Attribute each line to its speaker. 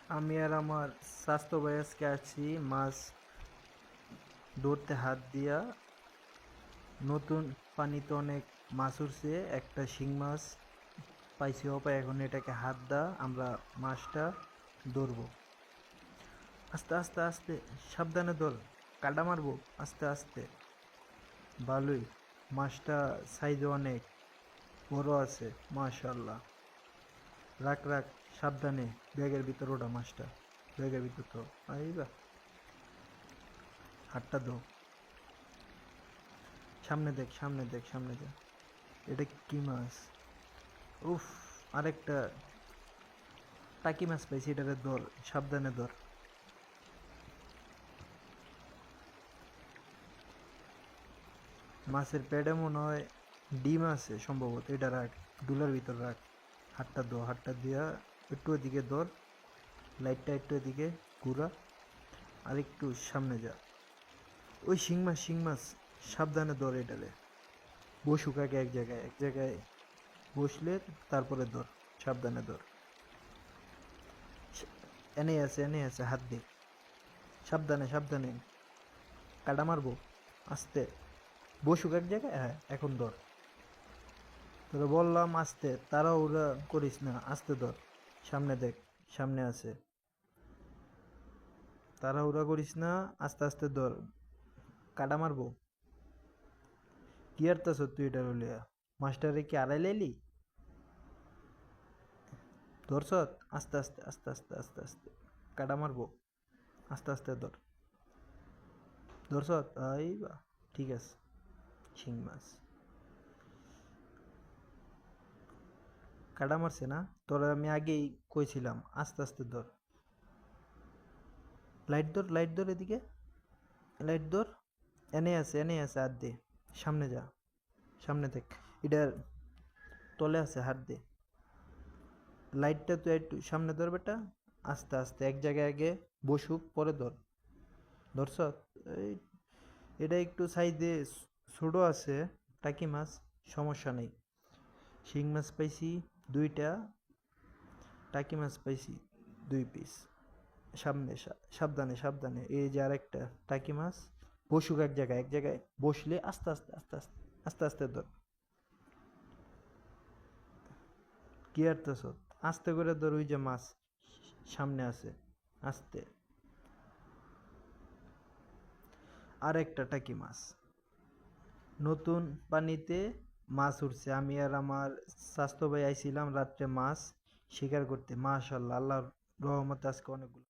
Speaker 1: আমি আর আমার স্বাস্থ্য ভাই আজকে আছি মাছ ধরতে হাত দিয়া। নতুন পানিতে অনেক মাছ উঠছে, একটা শিং মাছ পাইছি অপায়। এখন এটাকে হাত দা আমরা মাছটা ধরবো। আস্তে আস্তে আস্তে, সাবধানে ধর, কাটা মারবো। আস্তে আস্তে, ভালোই। মাছটা সাইজে অনেক বড় আছে, মাশাল্লাহ। রাখ রাখ, সাবধানে। ব্যাগের ভিতর ওটা মাছটা, ব্যাগের ভিতর তো আইবা। হাতটা দো, সামনে দেখ, সামনে দেখ, সামনে যা। এটা কি মাছ? উফ, আরেকটা টাকি মাছ পাইছি, এটারে ধর, সাবধানে ধর। মাছের পেটে মনে হয় ডিম আছে সম্ভবত, এটা রাখ, ডুলার ভিতর রাখ। হাতটা ধো, হাতটা দিয়া একটু ওদিকে ধর, লাইটটা একটু এদিকে ঘুরা, আর একটু সামনে যা। ওই শিং মাছ, শিং মাছ, সাবধানে ধর এটারে। বসুক আগে এক জায়গায়, এক জায়গায় বসলে তারপরে ধর, সাবধানে ধর। এনেই আছে, এনেই আছে, হাত দে, সাবধানে সাবধানে। কাটা মারবো, আস্তে। বসুক এক জায়গায়, হ্যাঁ এখন ধর। তোরা বললাম আস্তে, তাড়াহুড়া করিস না, আস্তে ধর। সামনে দেখ, সামনে আছে। তাড়াহুড়া করিস না, আস্তে আস্তে ধর। কাটা মারবো। কি আরতাছ তুই এটা বলিয়া? মাস্টারে কি আড়াই লাইলি? ধরছত? আস্তে আস্তে আস্তে আস্তে আস্তে আস্তে, কাটা মারবো। আস্তে আস্তে ধর। ধরছত? আইবা, ঠিক আছে। শিং মাছ কাটা মারছে না? তোরা আমি আগেই কইছিলাম আস্তে আস্তে ধর। লাইট ধর, লাইট ধর এদিকে, লাইট ধর। এনে আছে, এনে আছে, হাত দে। সামনে যা, সামনে দেখ। এটার তলে আছে, হাত দে। লাইটটা তুই একটু সামনে ধর বেটা। আস্তে আস্তে এক জায়গায় আগে বসুক, পরে ধর। ধরছ? এই, এটা একটু সাইজে ছোট আছে, টাকি মাছ, সমস্যা নেই। শিং মাছ পাইছি দুইটা, টাকি মাছ পাইছি 2 পিস। সামনে সাবধানে সাবধানে, এই যে আরেকটা টাকি মাছ। বসুক এক জায়গায়, এক জায়গায় বসলে আস্তে আস্তে আস্তে আস্তে আস্তে আস্তে ধর। কি আরতেছ? আস্তে করে ধর, ওই যে মাছ সামনে আছে, আস্তে। আর একটা টাকি মাছ, নতুন পানিতে মাছ উঠছে। আমি আর আমার স্বাস্থ্য ভাই আইছিলাম রাত্রে মাছ শিকার করতে, মাশাল্লাহ, আল্লাহর রহমতে আজকে অনেকগুলো